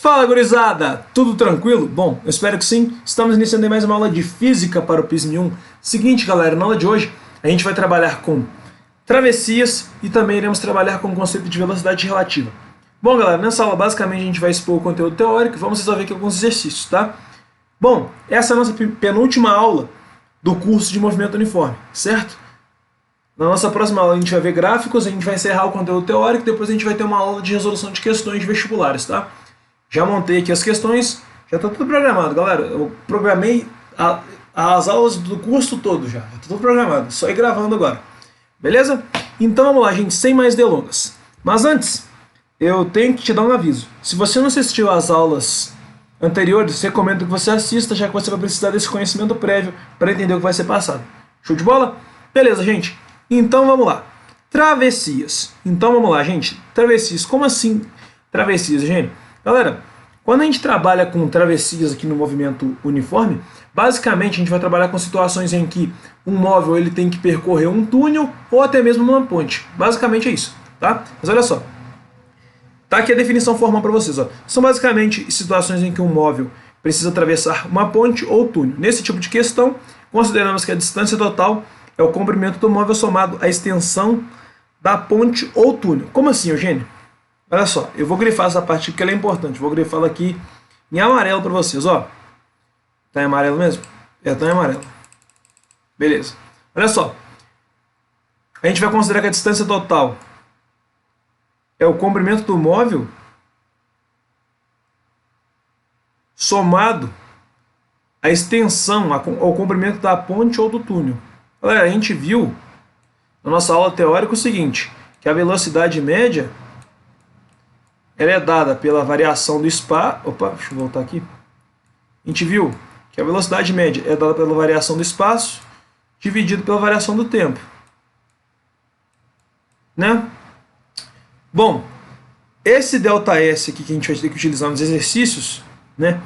Fala, gurizada! Tudo tranquilo? Bom, eu espero que sim. Estamos iniciando mais uma aula de Física para o PISM 1. Seguinte, galera, na aula de hoje a gente vai trabalhar com travessias e também iremos trabalhar com o conceito de velocidade relativa. Bom, galera, nessa aula basicamente a gente vai expor o conteúdo teórico e vamos resolver aqui alguns exercícios, tá? Bom, essa é a nossa penúltima aula do curso de movimento uniforme, certo? Na nossa próxima aula a gente vai ver gráficos, a gente vai encerrar o conteúdo teórico, depois a gente vai ter uma aula de resolução de questões vestibulares, tá? Já montei aqui as questões, já está tudo programado, galera. Eu programei as aulas do curso todo já está tudo programado, só ir gravando agora. Beleza? Então vamos lá, gente, sem mais delongas. Mas antes, eu tenho que te dar um aviso. Se você não assistiu às aulas anteriores, recomendo que você assista, já que você vai precisar desse conhecimento prévio para entender o que vai ser passado. Show de bola? Beleza, gente. Então vamos lá. Travessias. Então vamos lá, gente. Travessias. Como assim travessias, gente? Galera, quando a gente trabalha com travessias aqui no movimento uniforme, basicamente a gente vai trabalhar com situações em que um móvel ele tem que percorrer um túnel ou até mesmo uma ponte. Basicamente é isso, tá? Mas olha só. Tá aqui a definição formal para vocês, ó. São basicamente situações em que um móvel precisa atravessar uma ponte ou túnel. Nesse tipo de questão, consideramos que a distância total é o comprimento do móvel somado à extensão da ponte ou túnel. Como assim, Eugênio? Olha só, eu vou grifar essa parte porque ela é importante. Vou grifar ela aqui em amarelo para vocês, ó. Tá em amarelo mesmo? É, tá em amarelo. Beleza. Olha só. A gente vai considerar que a distância total é o comprimento do móvel somado à extensão, ao comprimento da ponte ou do túnel. Galera, a gente viu na nossa aula teórica o seguinte, que a velocidade média ela é dada pela variação do espaço. Opa, deixa eu voltar aqui. A gente viu que a velocidade média é dada pela variação do espaço dividido pela variação do tempo. Né? Bom, esse ΔS aqui que a gente vai ter que utilizar nos exercícios, né,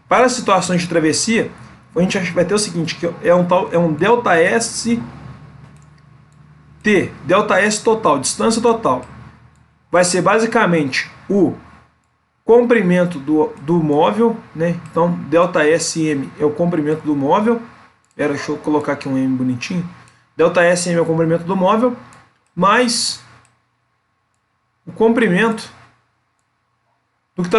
para situações de travessia, a gente vai ter o seguinte, que é um ΔS T, ΔS total, distância total. Vai ser basicamente o comprimento do móvel, né? Então, ΔSM é o comprimento do móvel. Deixa eu colocar aqui um M bonitinho. ΔSM é o comprimento do móvel, mais o comprimento do que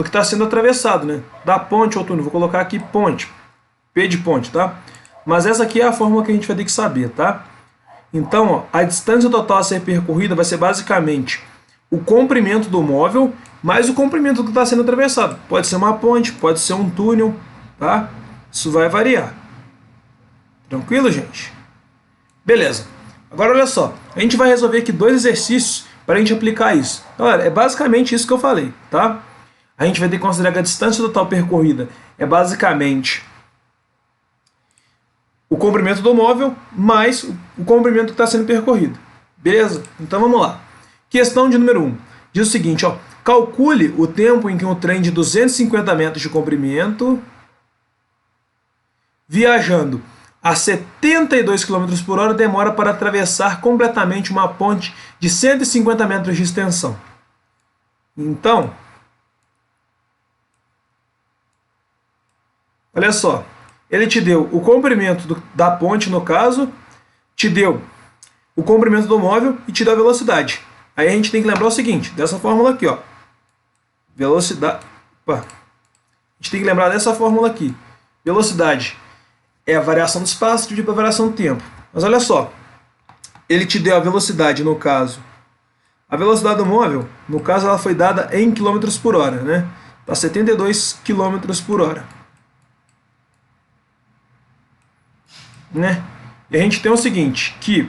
está sendo atravessado, né? Da ponte ou túnel. Vou colocar aqui ponte, P de ponte, tá? Mas essa aqui é a fórmula que a gente vai ter que saber, tá? Então, ó, a distância total a ser percorrida vai ser basicamente o comprimento do móvel mais o comprimento que está sendo atravessado. Pode ser uma ponte, pode ser um túnel, tá? Isso vai variar. Tranquilo, gente? Beleza. Agora, olha só. A gente vai resolver aqui dois exercícios para a gente aplicar isso. Galera, é basicamente isso que eu falei, tá? A gente vai ter que considerar que a distância total percorrida é basicamente o comprimento do móvel mais o comprimento que está sendo percorrido. Beleza? Então vamos lá. Questão de número 1. Diz o seguinte, ó. Calcule o tempo em que um trem de 250 metros de comprimento, viajando a 72 km por hora, demora para atravessar completamente uma ponte de 150 metros de extensão. Então, olha só. Ele te deu o comprimento da ponte, no caso, te deu o comprimento do móvel e te deu a velocidade. Aí a gente tem que lembrar o seguinte, dessa fórmula aqui, ó. Velocidade. Opa. A gente tem que lembrar dessa fórmula aqui. Velocidade é a variação do espaço dividida pela variação do tempo. Mas olha só. Ele te deu a velocidade, no caso. A velocidade do móvel, no caso, ela foi dada em km por hora, né? Para 72 km por hora. Né? E a gente tem o seguinte, que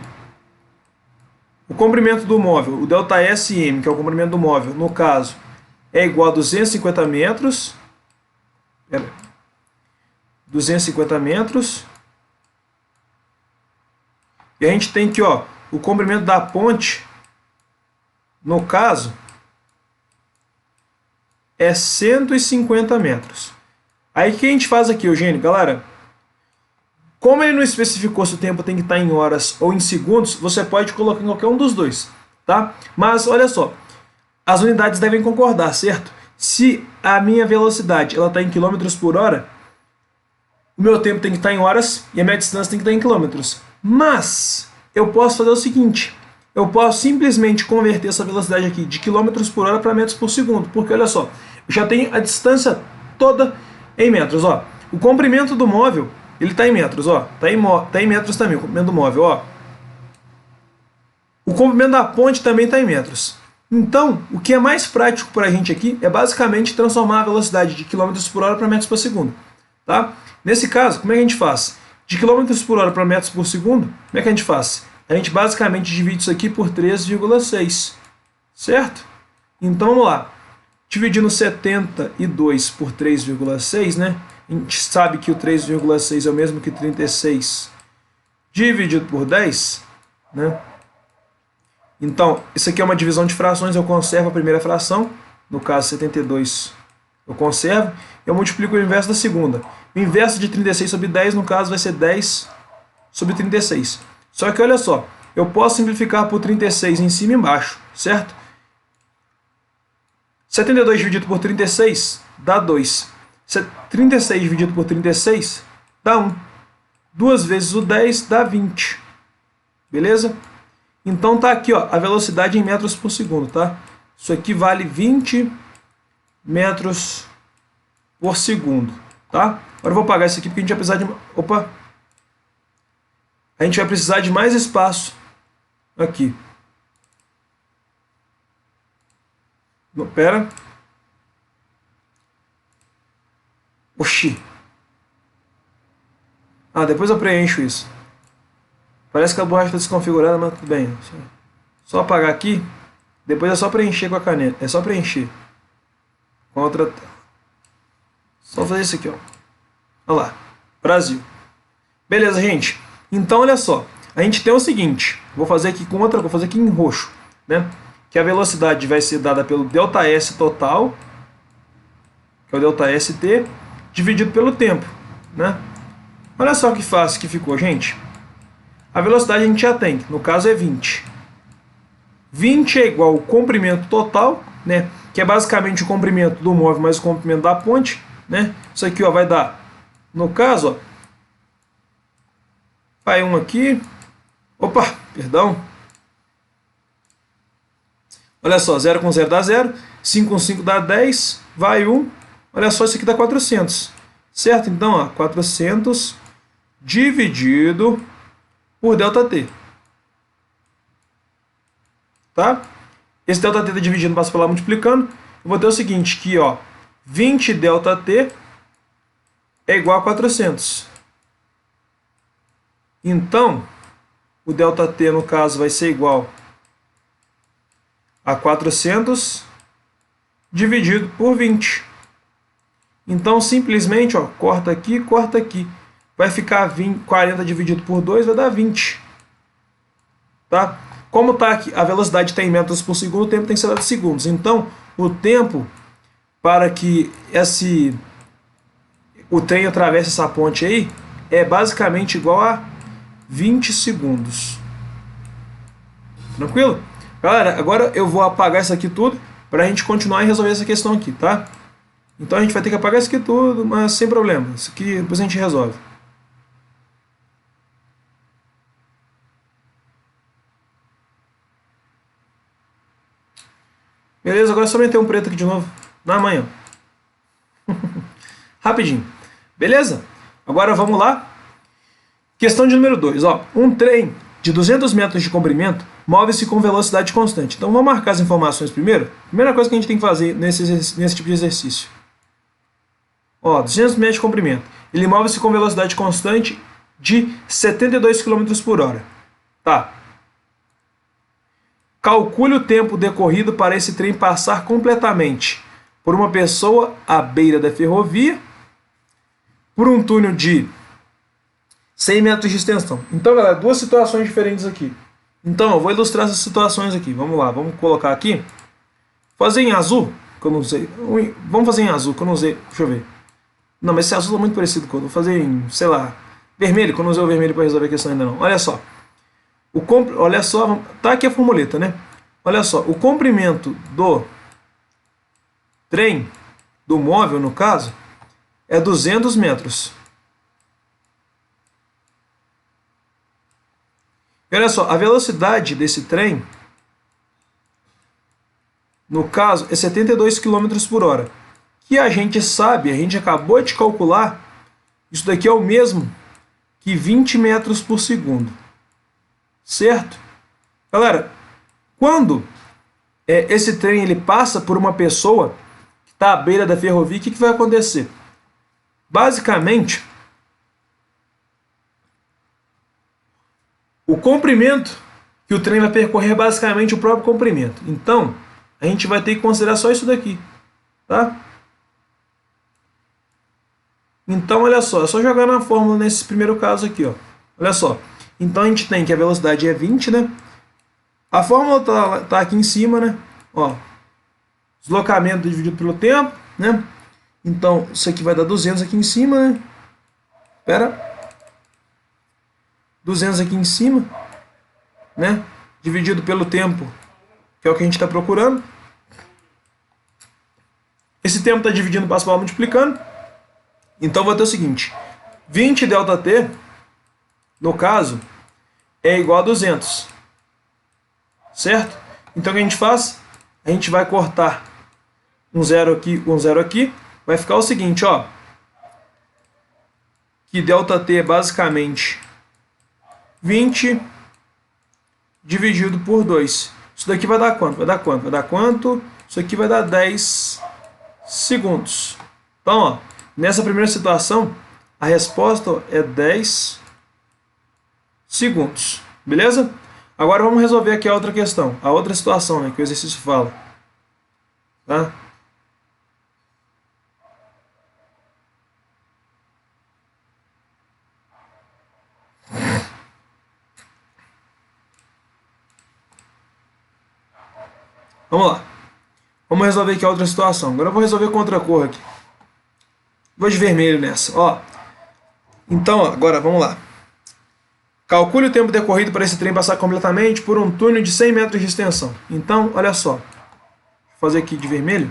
o comprimento do móvel, o ΔSM, que é o comprimento do móvel, no caso, é igual a 250 metros. 250 metros. E a gente tem que, ó, o comprimento da ponte, no caso, é 150 metros. Aí o que a gente faz aqui, Eugênio? Galera, como ele não especificou se o tempo tem que estar em horas ou em segundos, você pode colocar em qualquer um dos dois, tá? Mas olha só, as unidades devem concordar, certo? se a minha velocidade ela está em quilômetros por hora, o meu tempo tem que estar em horas e a minha distância tem que estar em quilômetros. Mas eu posso fazer o seguinte, eu posso simplesmente converter essa velocidade aqui de quilômetros por hora para metros por segundo, porque olha só, eu já tenho a distância toda em metros, ó. O comprimento do móvel, ele está em metros, ó, tá em metros também, o comprimento do móvel, ó. O comprimento da ponte também está em metros. Então, o que é mais prático para a gente aqui é basicamente transformar a velocidade de quilômetros por hora para metros por segundo, tá? Nesse caso, como é que a gente faz? De quilômetros por hora para metros por segundo, como é que a gente faz? A gente basicamente divide isso aqui por 3,6, certo? Então vamos lá. Dividindo 72 por 3,6, né? A gente sabe que o 3,6 é o mesmo que 36 dividido por 10, né? Então, isso aqui é uma divisão de frações, eu conservo a primeira fração, no caso 72 eu conservo, eu multiplico o inverso da segunda. O inverso de 36 sobre 10, no caso, vai ser 10 sobre 36. Só que olha só, eu posso simplificar por 36 em cima e embaixo, certo? 72 dividido por 36 dá 2. 36 dividido por 36 dá 1. 2 vezes o 10 dá 20. Beleza? Então tá aqui, ó, a velocidade em metros por segundo, tá? Isso aqui vale 20 metros por segundo, tá? Agora eu vou apagar isso aqui porque a gente vai precisar de... Opa! A gente vai precisar de mais espaço aqui. Não, pera. Oxi. Ah, depois eu preencho isso. Parece que a borracha está desconfigurada, mas tudo bem. Só apagar aqui. Depois é só preencher com a caneta. É só preencher. Com a outra. Só fazer isso aqui, ó. Olha lá. Brasil. Beleza, gente. Então, olha só. A gente tem o seguinte. Vou fazer aqui com outra. Vou fazer aqui em roxo, né? Que a velocidade vai ser dada pelo ΔS total, que é o ΔST, dividido pelo tempo, né? Olha só que fácil que ficou, gente. A velocidade a gente já tem, no caso é 20. 20 é igual ao comprimento total, né? Que é basicamente o comprimento do móvel mais o comprimento da ponte, né? Isso aqui, ó, vai dar, no caso, ó, vai um aqui. Opa, perdão. Olha só, 0 com 0 dá 0, 5 com 5 dá 10, vai 1. Olha só, isso aqui dá 400. Certo? Então, ó, 400 dividido por ΔT. Tá? Esse ΔT está dividindo, passa por lá multiplicando. Eu vou ter o seguinte, que ó, 20 ΔT é igual a 400. Então, o ΔT no caso vai ser igual a 400 dividido por 20. Então, simplesmente, ó, corta aqui, vai ficar 20, 40 dividido por 2, vai dar 20. Tá? Como tá aqui, a velocidade está em metros por segundo, o tempo tem que ser dado em segundos. Então, o tempo para que o trem atravesse essa ponte aí é basicamente igual a 20 segundos. Tranquilo? Galera, agora eu vou apagar isso aqui tudo para a gente continuar e resolver essa questão aqui, tá? Então a gente vai ter que apagar isso aqui tudo, mas sem problema. Isso aqui depois a gente resolve. Beleza, agora só meter um preto aqui de novo. Na manhã. Rapidinho. Beleza? Agora vamos lá. Questão de número 2. Um trem de 200 metros de comprimento move-se com velocidade constante. Então vamos marcar as informações primeiro. Primeira coisa que a gente tem que fazer nesse tipo de exercício. 200 metros de comprimento. Ele move-se com velocidade constante de 72 km por hora. Tá. Calcule o tempo decorrido para esse trem passar completamente por uma pessoa à beira da ferrovia, por um túnel de 100 metros de extensão. Então, galera, duas situações diferentes aqui. Então, eu vou ilustrar essas situações aqui. Vamos lá, vamos colocar aqui. Fazer em azul, que eu não usei. Vamos fazer em azul, que eu não usei. Deixa eu ver. Não, mas esse azul é muito parecido com o. Vou fazer em, sei lá, vermelho, que eu não usei o vermelho para resolver a questão ainda não. Olha só. Olha só, tá aqui a formuleta, né? Olha só, o comprimento do trem, do móvel no caso, é 200 metros. E olha só, a velocidade desse trem, no caso, é 72 km por hora. Que a gente sabe, a gente acabou de calcular, isso daqui é o mesmo que 20 metros por segundo. Certo? Galera, quando esse trem ele passa por uma pessoa que está à beira da ferrovia, o que vai acontecer? Basicamente, o comprimento que o trem vai percorrer é basicamente o próprio comprimento. Então, a gente vai ter que considerar só isso daqui. Tá? Então, olha só, é só jogar na fórmula nesse primeiro caso aqui. Ó. Olha só. Então, a gente tem que a velocidade é 20, né? A fórmula tá aqui em cima, né? Ó, deslocamento dividido pelo tempo, né? Então, isso aqui vai dar 200 aqui em cima, né? Espera. 200 aqui em cima, né? Dividido pelo tempo, que é o que a gente está procurando. Esse tempo está dividindo, passo para multiplicando. Então, vou ter o seguinte. 20 ΔT, no caso, é igual a 200. Certo? Então, o que a gente faz? A gente vai cortar um zero aqui. Vai ficar o seguinte, ó. Que ΔT é basicamente 20 dividido por 2. Isso daqui vai dar quanto? Vai dar quanto? Vai dar quanto? Isso aqui vai dar 10 segundos. Então, ó, nessa primeira situação, a resposta é 10 segundos. Beleza? Agora vamos resolver aqui a outra questão. A outra situação, né, que o exercício fala. Tá? Vamos lá. Vamos resolver aqui a outra situação. Agora eu vou resolver com outra cor aqui. Vou de vermelho nessa. Ó. Então, ó, agora vamos lá. Calcule o tempo decorrido para esse trem passar completamente por um túnel de 100 metros de extensão. Então, olha só. Vou fazer aqui de vermelho.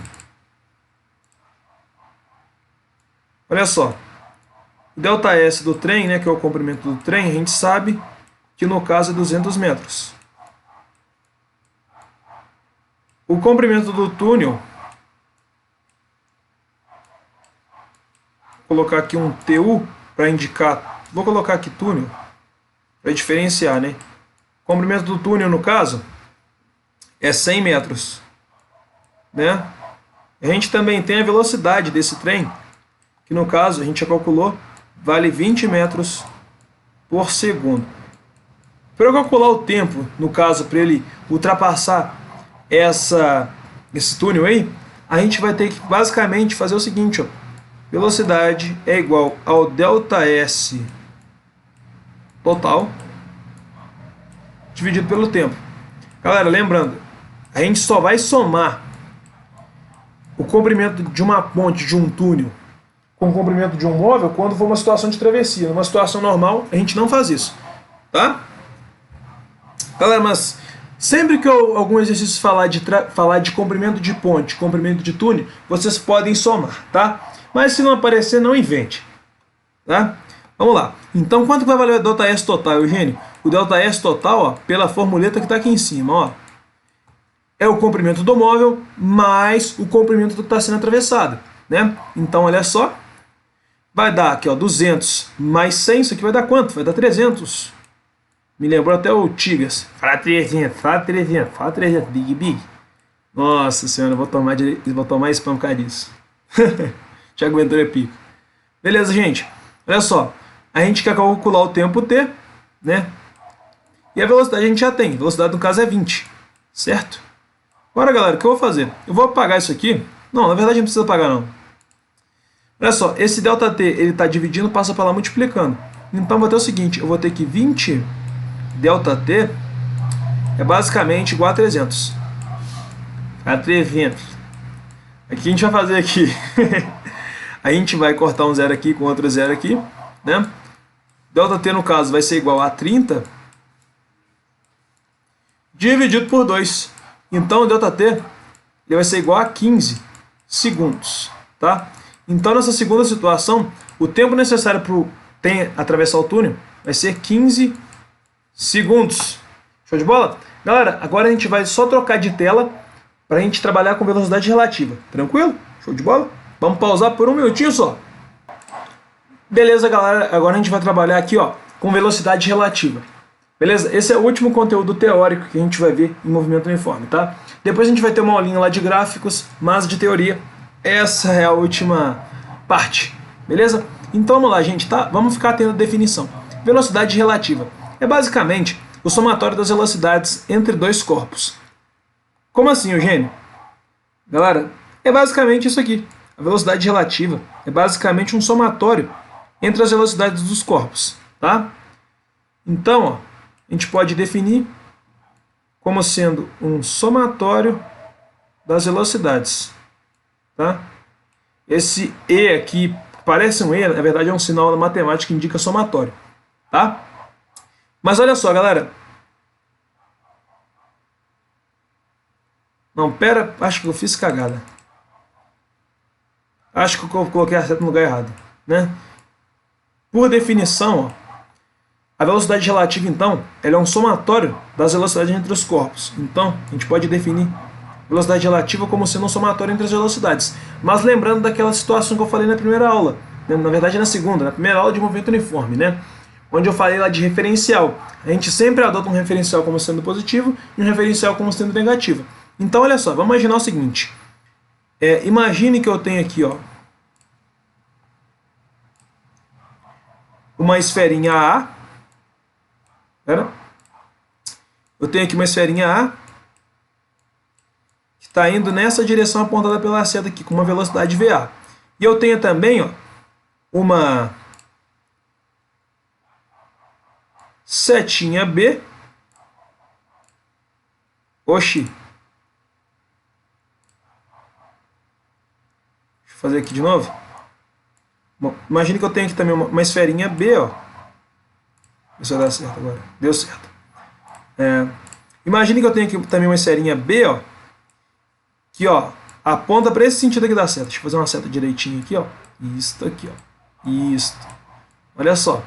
Olha só. O ΔS do trem, né, que é o comprimento do trem, a gente sabe que no caso é 200 metros. O comprimento do túnel, vou colocar aqui um TU para indicar, vou colocar aqui túnel, para diferenciar, né? O comprimento do túnel, no caso, é 100 metros. Né? A gente também tem a velocidade desse trem, que no caso, a gente já calculou, vale 20 metros por segundo. Para eu calcular o tempo, no caso, para ele ultrapassar esse túnel aí, a gente vai ter que basicamente fazer o seguinte, ó. Velocidade é igual ao ΔS total dividido pelo tempo. Galera, lembrando, a gente só vai somar o comprimento de uma ponte, de um túnel, com o comprimento de um móvel quando for uma situação de travessia. Numa situação normal, a gente não faz isso. Tá? Galera, mas sempre que algum exercício falar de comprimento de ponte, comprimento de túnel, vocês podem somar, tá? Mas se não aparecer, não invente. Tá? Vamos lá. Então, quanto vai valer o ΔS total, Eugênio? O ΔS total, ó, pela formuleta que está aqui em cima, ó, é o comprimento do móvel mais o comprimento do que está sendo atravessado. Né? Então, olha só. Vai dar aqui, ó, 200 mais 100, isso aqui vai dar quanto? Vai dar 300. Me lembrou até o Tigas. Fala 300, fala 300, fala 300, big, big. Nossa senhora, eu vou tomar spam por causa disso. Thiago Ventura é pico. Beleza, gente. Olha só. A gente quer calcular o tempo t, né? E a velocidade a gente já tem. A velocidade no caso é 20, certo? Agora, galera, o que eu vou fazer? Eu vou apagar isso aqui. Não, na verdade não precisa apagar, não. Olha só, esse ΔT, ele está dividindo, passa para lá multiplicando. Então, vou ter o seguinte, eu vou ter que 20 ΔT é basicamente igual a 300. A 300. Aqui a gente vai fazer aqui. A gente vai cortar um zero aqui com outro zero aqui, né? ΔT, no caso, vai ser igual a 30 dividido por 2. Então, o ΔT ele vai ser igual a 15 segundos, tá? Então, nessa segunda situação, o tempo necessário para o trem atravessar o túnel vai ser 15 segundos. Show de bola? Galera, agora a gente vai só trocar de tela para a gente trabalhar com velocidade relativa. Tranquilo? Show de bola? Vamos pausar por um minutinho só. Beleza, galera. Agora a gente vai trabalhar aqui, ó, com velocidade relativa. Beleza? Esse é o último conteúdo teórico que a gente vai ver em movimento uniforme, tá? Depois a gente vai ter uma aulinha lá de gráficos, mas de teoria, essa é a última parte. Beleza? Então vamos lá, gente, tá? Vamos ficar tendo a definição. Velocidade relativa é basicamente o somatório das velocidades entre dois corpos. Como assim, Eugênio? Galera, é basicamente isso aqui. A velocidade relativa é basicamente um somatório entre as velocidades dos corpos, tá? Então, ó, a gente pode definir como sendo um somatório das velocidades, tá? Esse E aqui, parece um E, na verdade é um sinal da matemática que indica somatório, tá? Mas olha só, galera. Não, pera, acho que eu fiz cagada. Acho que eu coloquei a seta no lugar errado, né? Por definição, ó, a velocidade relativa, então, ela é um somatório das velocidades entre os corpos. Então, a gente pode definir velocidade relativa como sendo um somatório entre as velocidades. Mas lembrando daquela situação que eu falei na primeira aula, né? Na verdade na segunda, na primeira aula de movimento uniforme, né? Onde eu falei lá de referencial. A gente sempre adota um referencial como sendo positivo e um referencial como sendo negativo. Então, olha só, vamos imaginar o seguinte. Imagine que eu tenho aqui, ó, uma esferinha A. Pera. Eu tenho aqui uma esferinha A que está indo nessa direção apontada pela seta aqui, com uma velocidade VA. E eu tenho também, ó, uma setinha B. Oxi. Deixa eu fazer aqui de novo. Bom, imagine que eu tenho aqui também uma esferinha B, ó. Deixa eu dar certo agora. Deu certo. Imagine que eu tenho aqui também uma esferinha B, ó, que, ó, aponta para esse sentido aqui da seta. Deixa eu fazer uma seta direitinho aqui, ó. Isto aqui, ó. Isto. Olha só.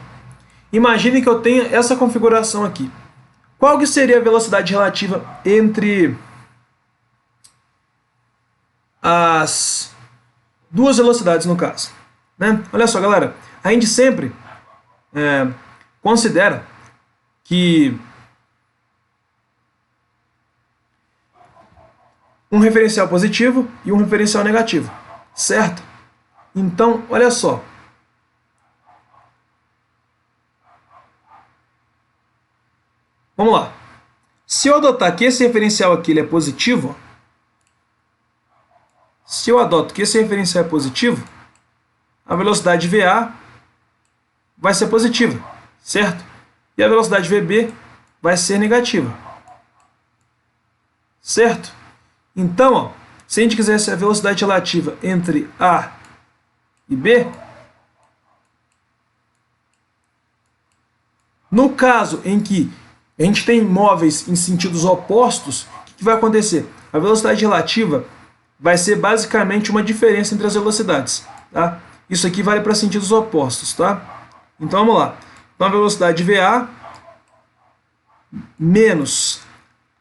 Imagine que eu tenha essa configuração aqui. Qual que seria a velocidade relativa entre as duas velocidades, no caso? Né? Olha só, galera. A gente sempre considera que um referencial positivo e um referencial negativo, certo? Então, olha só. Vamos lá. Se eu adotar que esse referencial aqui ele é positivo, se eu adoto que esse referencial é positivo, a velocidade VA vai ser positiva, certo? E a velocidade VB vai ser negativa, certo? Então, ó, se a gente quisesse a velocidade relativa entre A e B, no caso em que a gente tem móveis em sentidos opostos, o que vai acontecer? A velocidade relativa vai ser basicamente uma diferença entre as velocidades, tá? Isso aqui vale para sentidos opostos, tá? Então vamos lá. Então a velocidade VA menos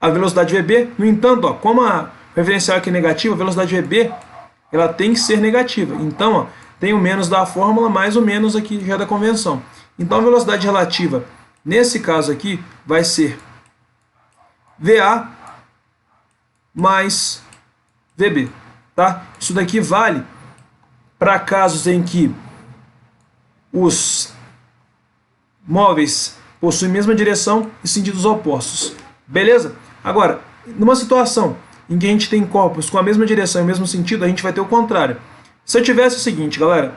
a velocidade VB. No entanto, ó, como a referencial aqui é negativa, a velocidade VB ela tem que ser negativa. Então, ó, tem o menos da fórmula mais o menos aqui já da convenção. Então a velocidade relativa, nesse caso aqui, vai ser VA mais VB. Tá? Isso daqui vale para casos em que os móveis possuem a mesma direção e sentidos opostos. Beleza? Agora, numa situação em que a gente tem corpos com a mesma direção e o mesmo sentido, a gente vai ter o contrário. Se eu tivesse o seguinte, galera,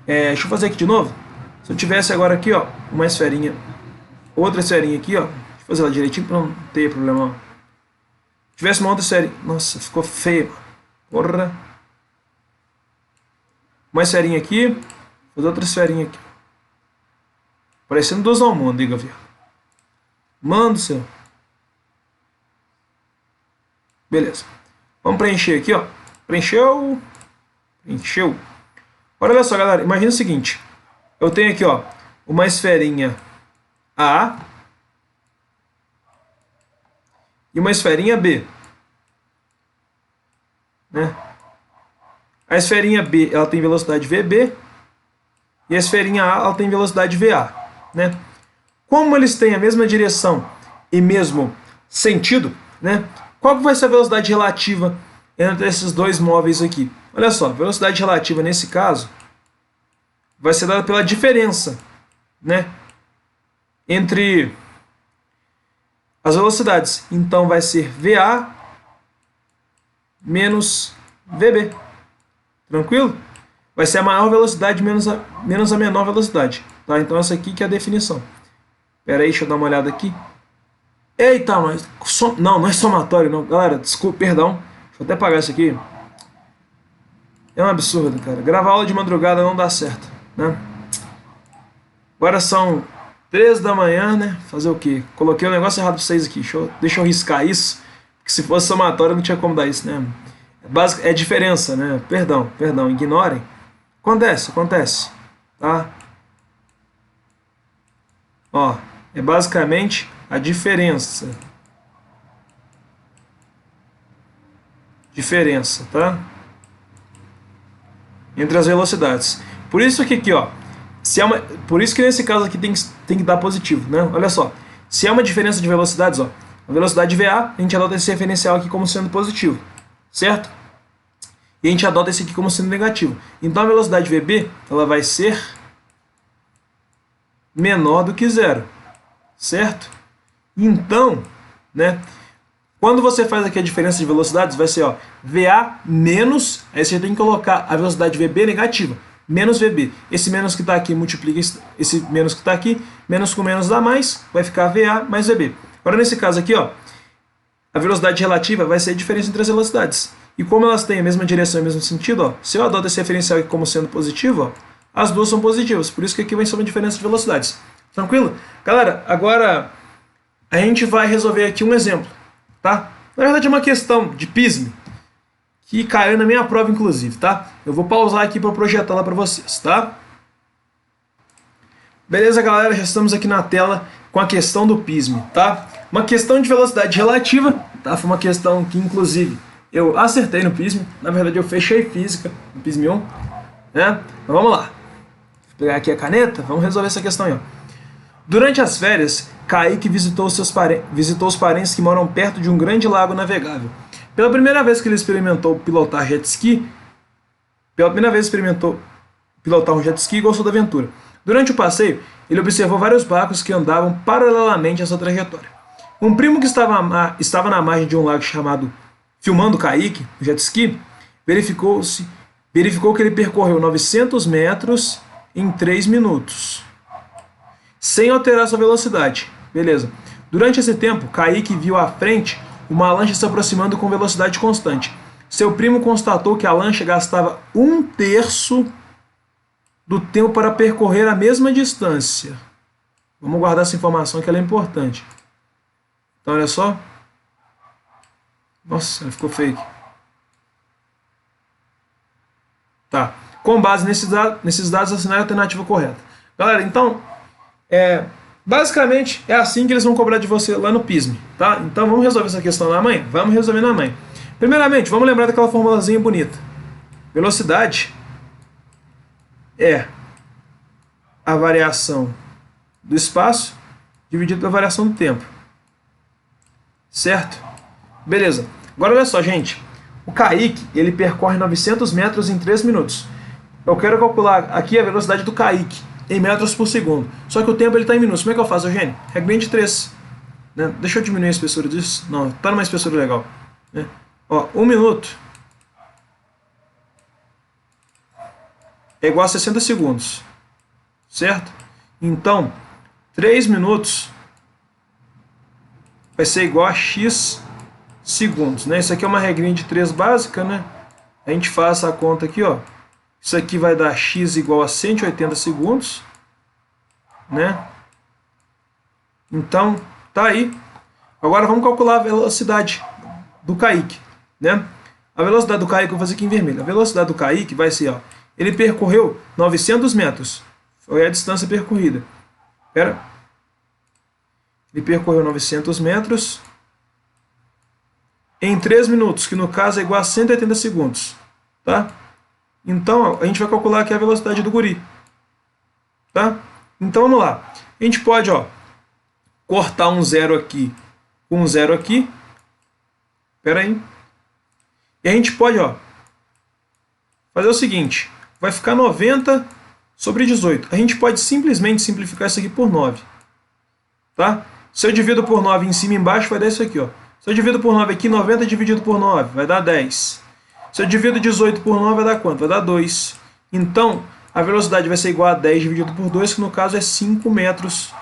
deixa eu fazer aqui de novo. Se eu tivesse agora aqui, ó, uma esferinha, outra esferinha aqui, ó, deixa eu fazer ela direitinho para não ter problema. Se tivesse uma outra esferinha, nossa, ficou feio, porra. Uma esferinha aqui, fazer outra esferinha aqui. Parecendo duas almôndegas, viu? Mano do céu. Beleza. Vamos preencher aqui, ó. Preencheu? Preencheu. Olha só, galera, imagina o seguinte. Eu tenho aqui, ó, uma esferinha A e uma esferinha B, né? A esferinha B, ela tem velocidade VB e a esferinha A, ela tem velocidade VA, né? Como eles têm a mesma direção e mesmo sentido, né? Qual que vai ser a velocidade relativa entre esses dois móveis aqui? Olha só, a velocidade relativa nesse caso vai ser dada pela diferença, né, entre as velocidades. Então vai ser VA menos VB. Tranquilo? Vai ser a maior velocidade menos a menor velocidade. Tá? Então essa aqui que é a definição. Espera aí, deixa eu dar uma olhada aqui. Eita, não é somatório não. Galera, desculpa, perdão. Deixa eu até apagar isso aqui. É um absurdo, cara. Gravar aula de madrugada não dá certo, né? Agora são 3 da manhã, né? Fazer o quê? Coloquei o negócio errado pra vocês aqui. Deixa eu riscar isso. Porque se fosse somatório não tinha como dar isso, né? É diferença, né? Perdão, ignorem. Acontece, tá? Ó, é basicamente a diferença. Diferença, tá? Entre as velocidades. Por isso aqui, ó. Por isso que nesse caso aqui tem que dar positivo, né? Olha só. Se é uma diferença de velocidades, ó. A velocidade VA, a gente adota esse referencial aqui como sendo positivo, certo? E a gente adota esse aqui como sendo negativo. Então a velocidade VB, ela vai ser menor do que zero, certo? Então, né? Quando você faz aqui a diferença de velocidades, vai ser, ó, VA menos, aí você tem que colocar a velocidade VB negativa, menos VB. Esse menos que está aqui multiplica esse menos que está aqui, menos com menos dá mais, vai ficar VA mais VB. Agora nesse caso aqui, ó, a velocidade relativa vai ser a diferença entre as velocidades. E como elas têm a mesma direção e o mesmo sentido, ó, se eu adoto esse referencial aqui como sendo positivo, ó, as duas são positivas, por isso que aqui vai ser uma diferença de velocidades. Tranquilo? Galera, agora a gente vai resolver aqui um exemplo, tá? Na verdade é uma questão de PISM, que caiu na minha prova inclusive, tá? Eu vou pausar aqui para projetar lá para vocês, tá? Beleza, galera? Já estamos aqui na tela com a questão do PISM, tá? Uma questão de velocidade relativa, tá? Foi uma questão que inclusive eu acertei no PISM, na verdade eu fechei física no PISM 1, né? Mas vamos lá. Vou pegar aqui a caneta, vamos resolver essa questão aí, ó. Durante as férias, Kaique visitou os parentes que moram perto de um grande lago navegável. Pela primeira vez que ele experimentou pilotar jet ski, pilotar um jet ski e gostou da aventura. Durante o passeio, ele observou vários barcos que andavam paralelamente a sua trajetória. Um primo que estava na margem de um lago chamado Filmando Kaique, o jet ski, verificou que ele percorreu 900 metros em 3 minutos, sem alterar sua velocidade. Beleza. Durante esse tempo, Kaique viu à frente uma lancha se aproximando com velocidade constante. Seu primo constatou que a lancha gastava 1/3 do tempo para percorrer a mesma distância. Vamos guardar essa informação que ela é importante. Então, olha só. Nossa, ela ficou fake. Tá. Com base nesses dados, assinale a alternativa correta. Galera, então, basicamente é assim que eles vão cobrar de você lá no PISM, tá? Então vamos resolver essa questão na mãe? Vamos resolver na mãe. Primeiramente, vamos lembrar daquela formulazinha bonita. Velocidade é a variação do espaço dividido pela variação do tempo. Certo? Beleza. Agora olha só, gente. O Kaique, ele percorre 900 metros em 3 minutos. Eu quero calcular aqui a velocidade do Kaique em metros por segundo. Só que o tempo está em minutos. Como é que eu faço, Eugênio? Regrinha de 3. Né? Deixa eu diminuir a espessura disso. Não, está numa espessura legal. Né? Ó, 1 minuto é igual a 60 segundos. Certo? Então, 3 minutos vai ser igual a x segundos. Né? Isso aqui é uma regrinha de 3 básica. Né? A gente faz a conta aqui, ó. Isso aqui vai dar x igual a 180 segundos, né? Então, tá aí. Agora vamos calcular a velocidade do Kaique, né? A velocidade do Kaique, eu vou fazer aqui em vermelho. A velocidade do Kaique vai ser, ó, ele percorreu 900 metros. Foi a distância percorrida. Espera. Ele percorreu 900 metros em 3 minutos, que no caso é igual a 180 segundos. Tá? Então, ó, a gente vai calcular aqui a velocidade do guri. Tá? Então, vamos lá. A gente pode, ó, cortar um zero aqui com um zero aqui. Espera aí. E a gente pode, ó, fazer o seguinte. Vai ficar 90 sobre 18. A gente pode simplesmente simplificar isso aqui por 9. Tá? Se eu divido por 9 em cima e embaixo, vai dar isso aqui, ó. Se eu divido por 9 aqui, 90 dividido por 9 vai dar 10. Se eu divido 18 por 9, vai dar quanto? Vai dar 2. Então, a velocidade vai ser igual a 10 dividido por 2, que no caso é 5 metros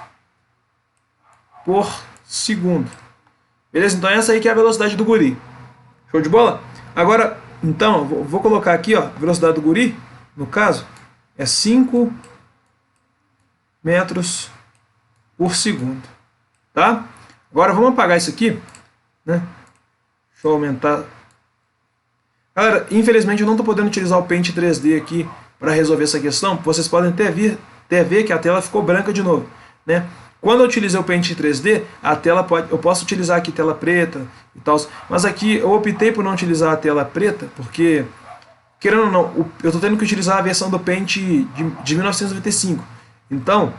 por segundo. Beleza? Então essa aí que é a velocidade do guri. Show de bola? Agora, então, vou colocar aqui, ó, a velocidade do guri, no caso, é 5 metros por segundo. Tá? Agora vamos apagar isso aqui, né? Deixa eu aumentar. Galera, infelizmente eu não estou podendo utilizar o Paint 3D aqui para resolver essa questão. Vocês podem até ver que a tela ficou branca de novo, né? Quando eu utilizei o Paint 3D, a tela eu posso utilizar aqui tela preta e tal, mas aqui eu optei por não utilizar a tela preta, porque, querendo ou não, eu estou tendo que utilizar a versão do Paint de 1995. Então,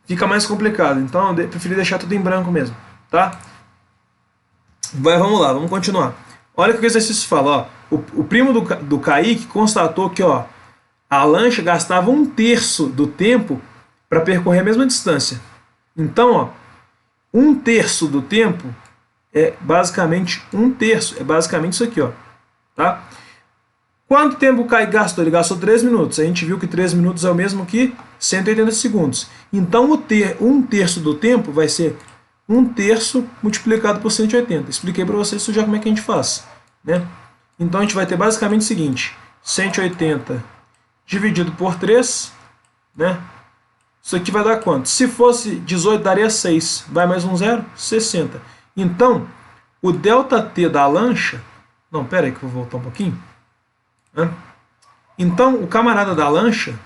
fica mais complicado. Então, eu preferi deixar tudo em branco mesmo, tá? Vamos lá, vamos continuar. Olha o que o exercício fala, ó. O primo do Kaique constatou que, ó, a lancha gastava 1/3 do tempo para percorrer a mesma distância. Então, ó, 1/3 do tempo é basicamente 1/3. É basicamente isso aqui, ó. Tá? Quanto tempo o Kaique gastou? Ele gastou 3 minutos. A gente viu que 3 minutos é o mesmo que 180 segundos. Então, 1/3 do tempo vai ser 1/3 multiplicado por 180. Expliquei para vocês isso já como é que a gente faz, né? Então, a gente vai ter basicamente o seguinte. 180 dividido por 3, né? Isso aqui vai dar quanto? Se fosse 18, daria 6. Vai mais um zero? 60. Então, o ΔT da lancha... Não, pera aí que eu vou voltar um pouquinho. Então, o camarada da lancha,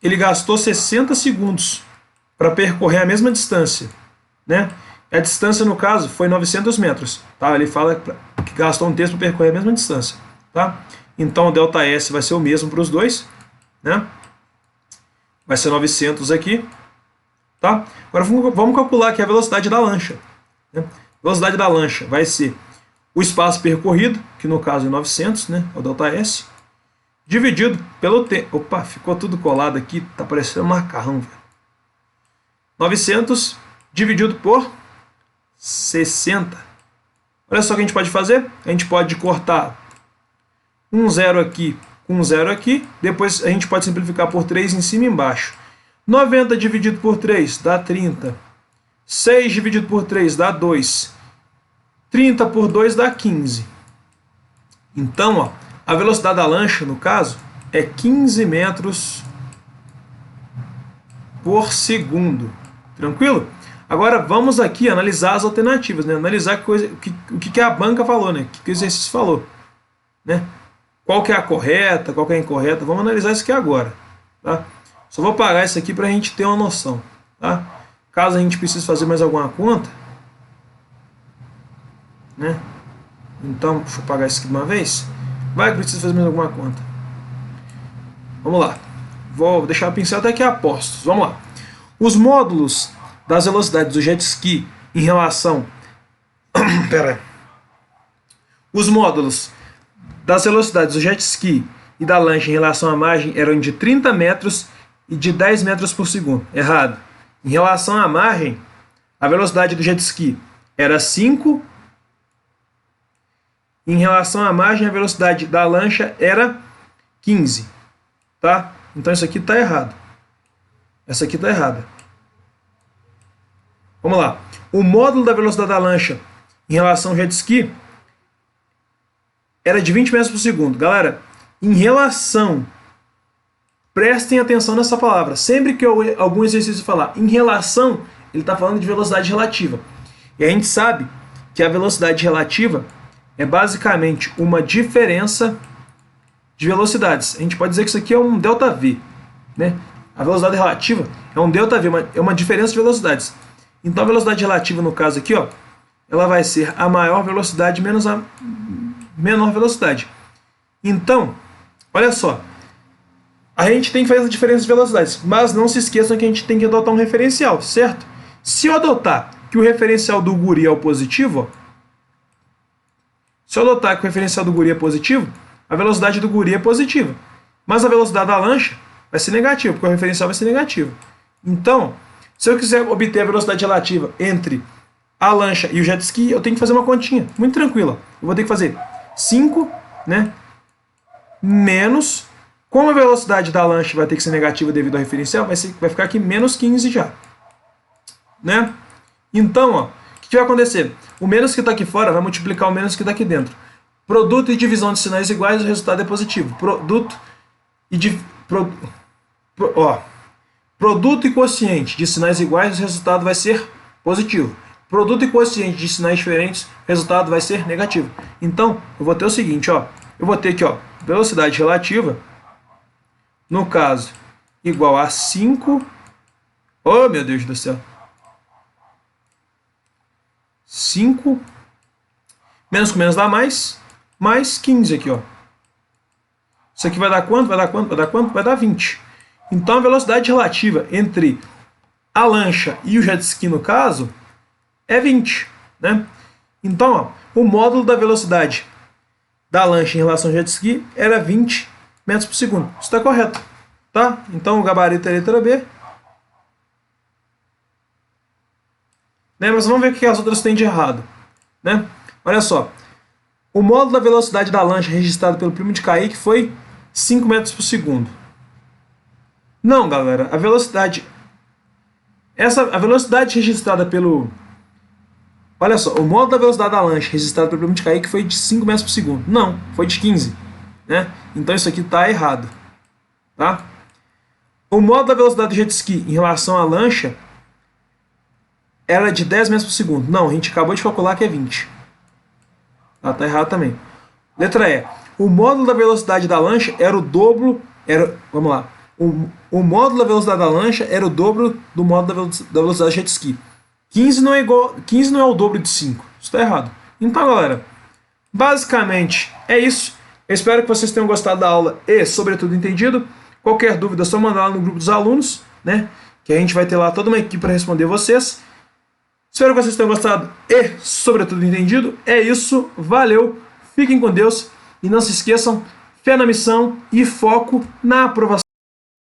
ele gastou 60 segundos para percorrer a mesma distância, né? A distância, no caso, foi 900 metros. Tá? Ele fala que gastou 1/3 para percorrer a mesma distância. Tá? Então, o ΔS vai ser o mesmo para os dois, né? Vai ser 900 aqui. Tá? Agora vamos calcular aqui a velocidade da lancha, né? A velocidade da lancha vai ser o espaço percorrido, que no caso é 900, né? O ΔS, dividido pelo tempo. Opa, ficou tudo colado aqui, tá parecendo um macarrão, velho. 900 dividido por 60. Olha só o que a gente pode fazer. A gente pode cortar um zero aqui com um zero aqui. Depois a gente pode simplificar por 3 em cima e embaixo. 90 dividido por 3 dá 30. 6 dividido por 3 dá 2. 30 por 2 dá 15. Então, ó, a velocidade da lancha, no caso, é 15 metros por segundo. Tranquilo? Agora vamos aqui analisar as alternativas, né? Analisar o que a banca falou, né? O que o exercício falou, né? Qual que é a correta, qual que é a incorreta. Vamos analisar isso aqui agora, tá? Só vou pagar isso aqui para a gente ter uma noção, tá? Caso a gente precise fazer mais alguma conta, né? Então, deixa eu pagar isso aqui de uma vez. Vai que precisa fazer mais alguma conta. Vamos lá. Vou deixar o pincel até aqui a postos. Vamos lá. Os módulos das velocidades do jet ski em relação... Pera aí. Os módulos das velocidades do jet ski e da lancha em relação à margem eram de 30 metros e de 10 metros por segundo. Errado. Em relação à margem, a velocidade do jet ski era 5. Em relação à margem, a velocidade da lancha era 15. Tá? Então isso aqui está errado. Essa aqui está errada. Vamos lá. O módulo da velocidade da lancha em relação ao jet ski era de 20 metros por segundo. Galera, em relação, prestem atenção nessa palavra. Sempre que algum exercício falar em relação, ele está falando de velocidade relativa. E a gente sabe que a velocidade relativa é basicamente uma diferença de velocidades. A gente pode dizer que isso aqui é um ΔV, né? A velocidade relativa é um ΔV, é uma diferença de velocidades. Então a velocidade relativa, no caso aqui, ó, ela vai ser a maior velocidade menos a menor velocidade. Então, olha só, a gente tem que fazer essa diferença de velocidades, mas não se esqueçam que a gente tem que adotar um referencial, certo? Se eu adotar que o referencial do guri é o positivo, ó, se eu adotar que o referencial do guri é positivo, a velocidade do guri é positiva, mas a velocidade da lancha vai ser negativa, porque o referencial vai ser negativo. Então, se eu quiser obter a velocidade relativa entre a lancha e o jet ski, eu tenho que fazer uma continha, muito tranquila. Eu vou ter que fazer 5, né, menos, como a velocidade da lancha vai ter que ser negativa devido ao referencial, vai ficar aqui menos 15 já, né? Então, ó, o que vai acontecer? O menos que está aqui fora vai multiplicar o menos que está aqui dentro. Produto e divisão de sinais iguais, o resultado é positivo. Produto e quociente de sinais iguais, o resultado vai ser positivo. Produto e quociente de sinais diferentes, o resultado vai ser negativo. Então, eu vou ter o seguinte, ó, eu vou ter aqui, ó, velocidade relativa, no caso, igual a 5, oh meu Deus do céu, 5, menos com menos dá mais 15 aqui, ó. Isso aqui vai dar quanto? Vai dar quanto? Vai dar quanto? Vai dar 20. Então a velocidade relativa entre a lancha e o jet ski, no caso, é 20, né? Então, ó, o módulo da velocidade da lancha em relação ao jet ski era 20 metros por segundo. Isso está correto, tá? Então o gabarito é a letra B. Né? Mas vamos ver o que as outras têm de errado, né? Olha só. O módulo da velocidade da lancha registrado pelo primo de Kaique foi 5 metros por segundo. Não, galera, a velocidade registrada pelo... Olha só, o módulo da velocidade da lancha registrado pelo primo de Kaique foi de 5 metros por segundo. Não, foi de 15, né? Então isso aqui está errado, tá? O módulo da velocidade do jet ski em relação à lancha era de 10 metros por segundo. Não, a gente acabou de calcular que é 20. Tá errado também. Letra E. O módulo da velocidade da lancha era o dobro... vamos lá. O módulo da velocidade da lancha era o dobro do módulo da velocidade do jet ski. 15 não é o dobro de 5. Isso está errado. Então, galera, basicamente é isso. Eu espero que vocês tenham gostado da aula e, sobretudo, entendido. Qualquer dúvida é só mandar lá no grupo dos alunos, né? Que a gente vai ter lá toda uma equipe para responder vocês. Espero que vocês tenham gostado e, sobretudo, entendido. É isso, valeu, fiquem com Deus e não se esqueçam, fé na missão e foco na aprovação.